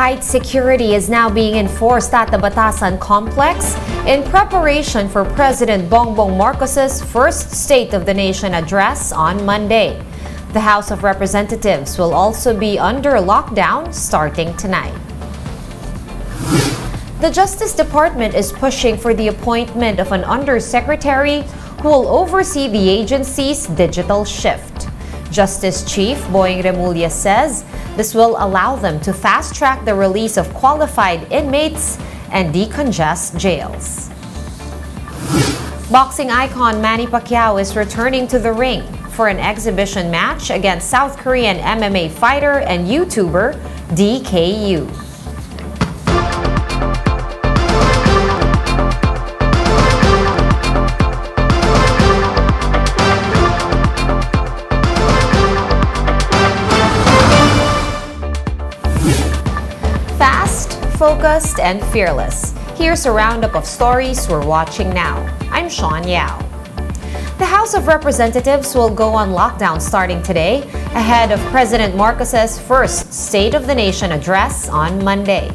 Height security is now being enforced at the Batasan complex in preparation for President Bongbong Marcos's first State of the Nation address on Monday. The House of Representatives will also be under lockdown starting tonight. The Justice Department is pushing for the appointment of an undersecretary who will oversee the agency's digital shift. Justice Chief Boying Remulla says this will allow them to fast-track the release of qualified inmates and decongest jails. Boxing icon Manny Pacquiao is returning to the ring for an exhibition match against South Korean MMA fighter and YouTuber DKU. Fast, focused, and fearless. Here's a roundup of stories we're watching now. I'm Sean Yao. The House of Representatives will go on lockdown starting today ahead of President Marcos's first State of the Nation address on Monday.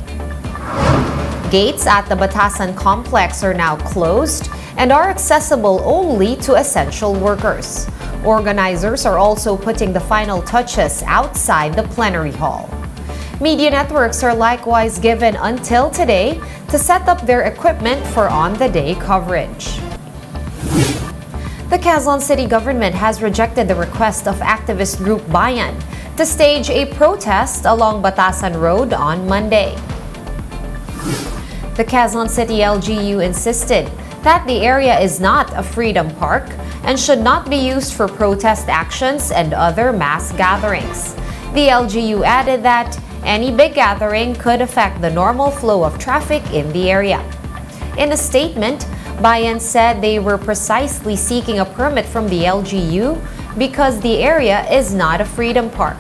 Gates at the Batasan complex are now closed and are accessible only to essential workers. Organizers are also putting the final touches outside the plenary hall. Media networks are likewise given until today to set up their equipment for on-the-day coverage. The Quezon City government has rejected the request of activist group Bayan to stage a protest along Batasan Road on Monday. The Quezon City LGU insisted that the area is not a freedom park and should not be used for protest actions and other mass gatherings. The LGU added that any big gathering could affect the normal flow of traffic in the area. In a statement, Bayan said they were precisely seeking a permit from the LGU because the area is not a freedom park.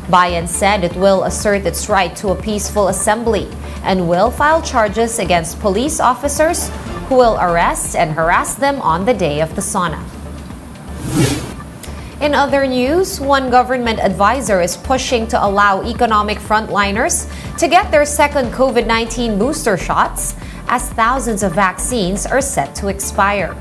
Bayan said it will assert its right to a peaceful assembly and will file charges against police officers who will arrest and harass them on the day of the SONA. In other news, one government advisor is pushing to allow economic frontliners to get their second COVID-19 booster shots as thousands of vaccines are set to expire.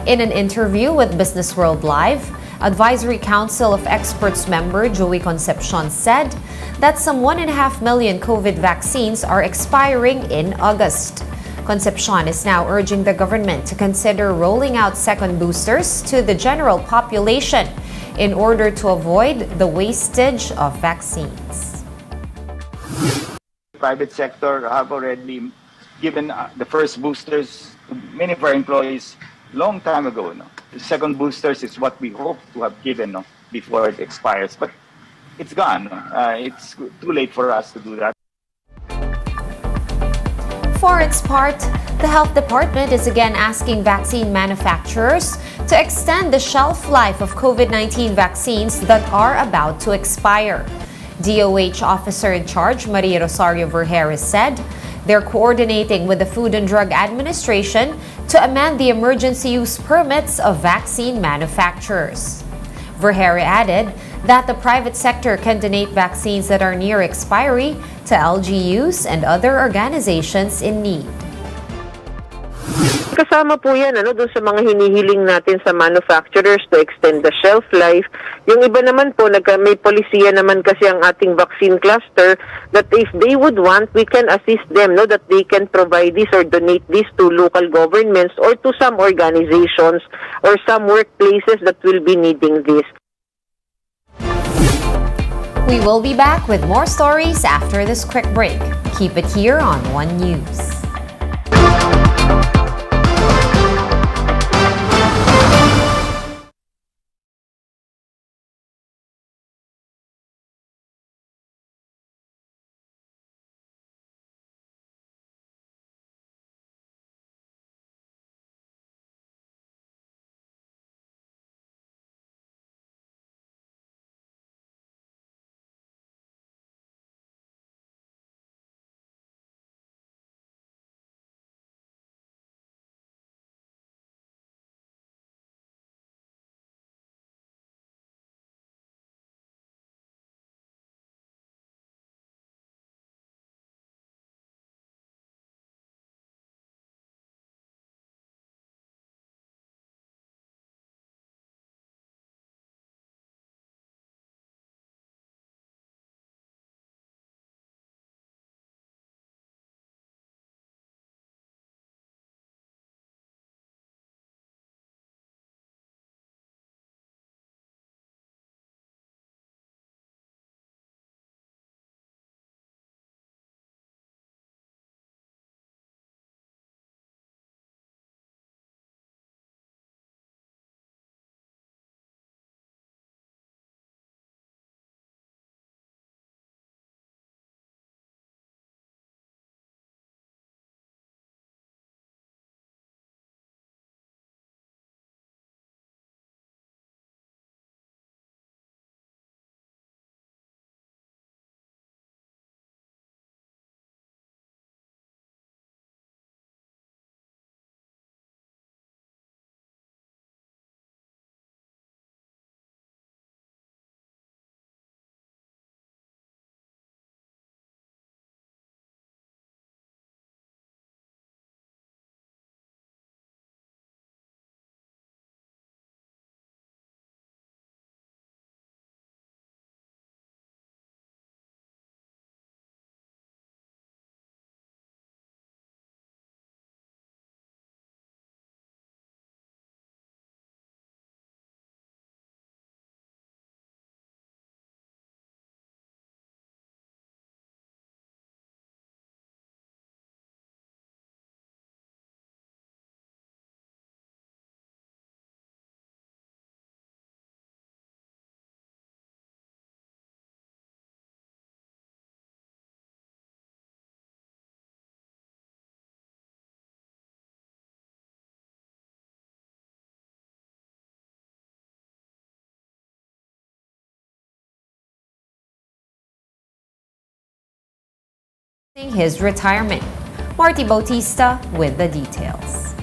In an interview with Business World Live, Advisory Council of Experts member Joey Concepcion said that some 1.5 million COVID vaccines are expiring in August. Concepcion is now urging the government to consider rolling out second boosters to the general population in order to avoid the wastage of vaccines. Private sector have already given the first boosters to many of our employees long time ago. No? The second boosters is what we hope to have given before it expires, but it's gone. It's too late for us to do that. For its part, the Health Department is again asking vaccine manufacturers to extend the shelf life of COVID-19 vaccines that are about to expire. DOH Officer in Charge Maria Rosario Vergeres said they're coordinating with the Food and Drug Administration to amend the emergency use permits of vaccine manufacturers. Vergeres added that the private sector can donate vaccines that are near expiry to LGUs and other organizations in need. Kasama po yan doon sa mga hinihiling natin sa manufacturers to extend the shelf life. Yung iba naman po, may polisiya naman kasi ang ating vaccine cluster that if they would want, we can assist them, that they can provide this or donate this to local governments or to some organizations or some workplaces that will be needing this. We will be back with more stories after this quick break. Keep it here on One News. his retirement. Marty Bautista with the details.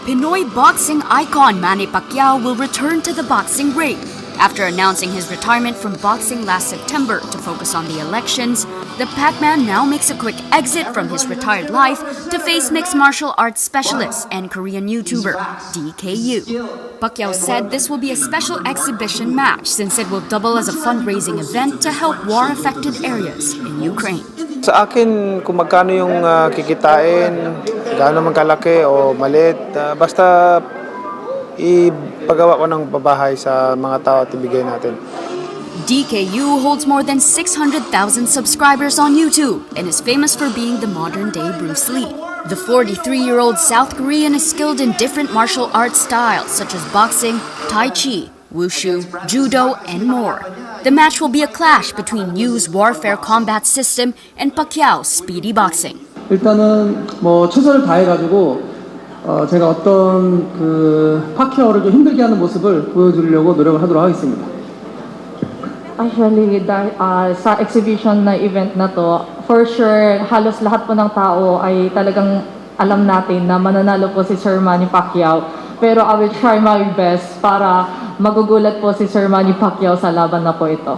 Pinoy boxing icon Manny Pacquiao will return to the boxing ring. After announcing his retirement from boxing last September to focus on the elections, the Pac-Man now makes a quick exit from his retired life to face mixed martial arts specialist and Korean YouTuber DKU. Pacquiao said this will be a special exhibition match since it will double as a fundraising event to help war-affected areas in Ukraine. Sa akin, kung magkano yung kikitain, gaano man kalaki o maliit, basta ipagawa ko ng babahay sa mga tao at ibigay natin. DKU holds more than 600,000 subscribers on YouTube and is famous for being the modern-day Bruce Lee. The 43-year-old South Korean is skilled in different martial arts styles such as boxing, Tai Chi, Wushu, Judo, and more. The match will be a clash between Yu's warfare combat system and Pacquiao's speedy boxing. 일단은 뭐 최선을 다해가지고 제가 어떤 파키아오를 좀 힘들게 하는 모습을 보여주려고 노력을 하도록 하겠습니다. Actually, sa exhibition na event na to, for sure, halos lahat po ng tao ay talagang alam natin na mananalo po si Sir Manny Pacquiao. Pero I will try my best para magugulat po si Sir Manny Pacquiao sa laban na po ito.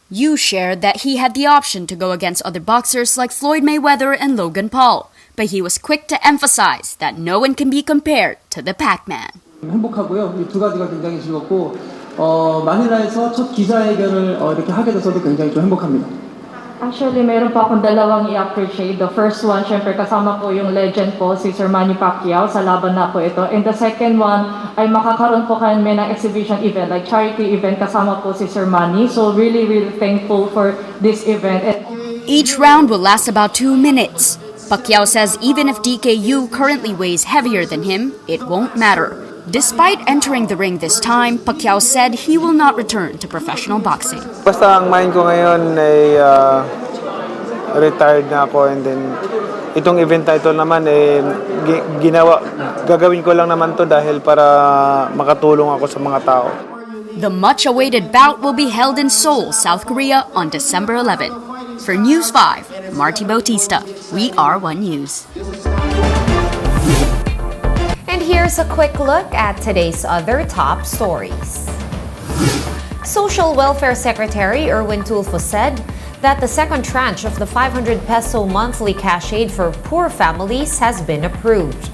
Yu shared that he had the option to go against other boxers like Floyd Mayweather and Logan Paul, but he was quick to emphasize that no one can be compared to the Pac-Man. 행복하고요. 이 두 가지가 굉장히 즐겁고 마닐라에서 첫 기자회견을 이렇게 하게 돼서도 굉장히 좀 행복합니다. Actually, meron po akong dalawang i-appreciate. The first one, syempre kasama po yung legend po, si Sir Manny Pacquiao sa laban na po ito. And the second one, ay makakaroon po kami ng exhibition event, like charity event, kasama po si Sir Manny. So really, really thankful for this event. Each round will last about 2 minutes. Pacquiao says even if DKU currently weighs heavier than him, it won't matter. Despite entering the ring this time, Pacquiao said he will not return to professional boxing. Basta ang mind ko ngayon ay retired na ako, and then itong event na ito naman gagawin ko lang naman to dahil para makatulong ako sa mga tao. The much-awaited bout will be held in Seoul, South Korea on December 11. For News 5, Marty Bautista, We Are One News. And here's a quick look at today's other top stories. Social Welfare Secretary Erwin Tulfo said that the second tranche of the 500 peso monthly cash aid for poor families has been approved.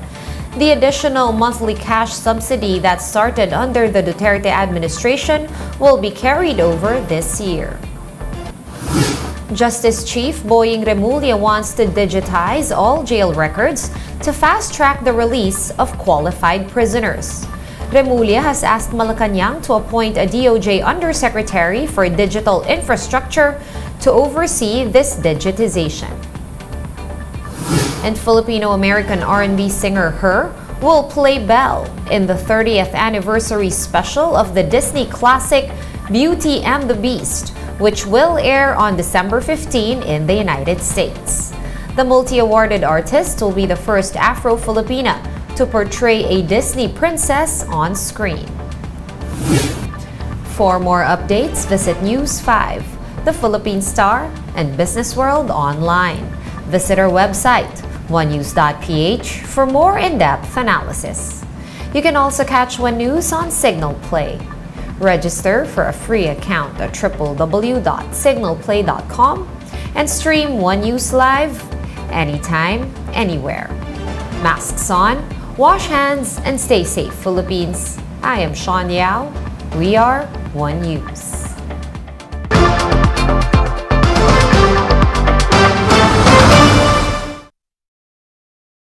The additional monthly cash subsidy that started under the Duterte administration will be carried over this year. Justice Chief Boying Remulla wants to digitize all jail records to fast-track the release of qualified prisoners. Remulla has asked Malacanang to appoint a DOJ Undersecretary for Digital Infrastructure to oversee this digitization. And Filipino-American R&B singer Her will play Belle in the 30th anniversary special of the Disney classic Beauty and the Beast, which will air on December 15 in the United States. The multi-awarded artist will be the first Afro-Filipina to portray a Disney princess on screen. For more updates, visit News 5, The Philippine Star, and Business World online. Visit our website, onenews.ph, for more in-depth analysis. You can also catch One News on Signal Play. Register for a free account at www.signalplay.com and stream One News live anytime, anywhere. Masks on, wash hands, and stay safe, Philippines. I am Sean Yao. We are One News.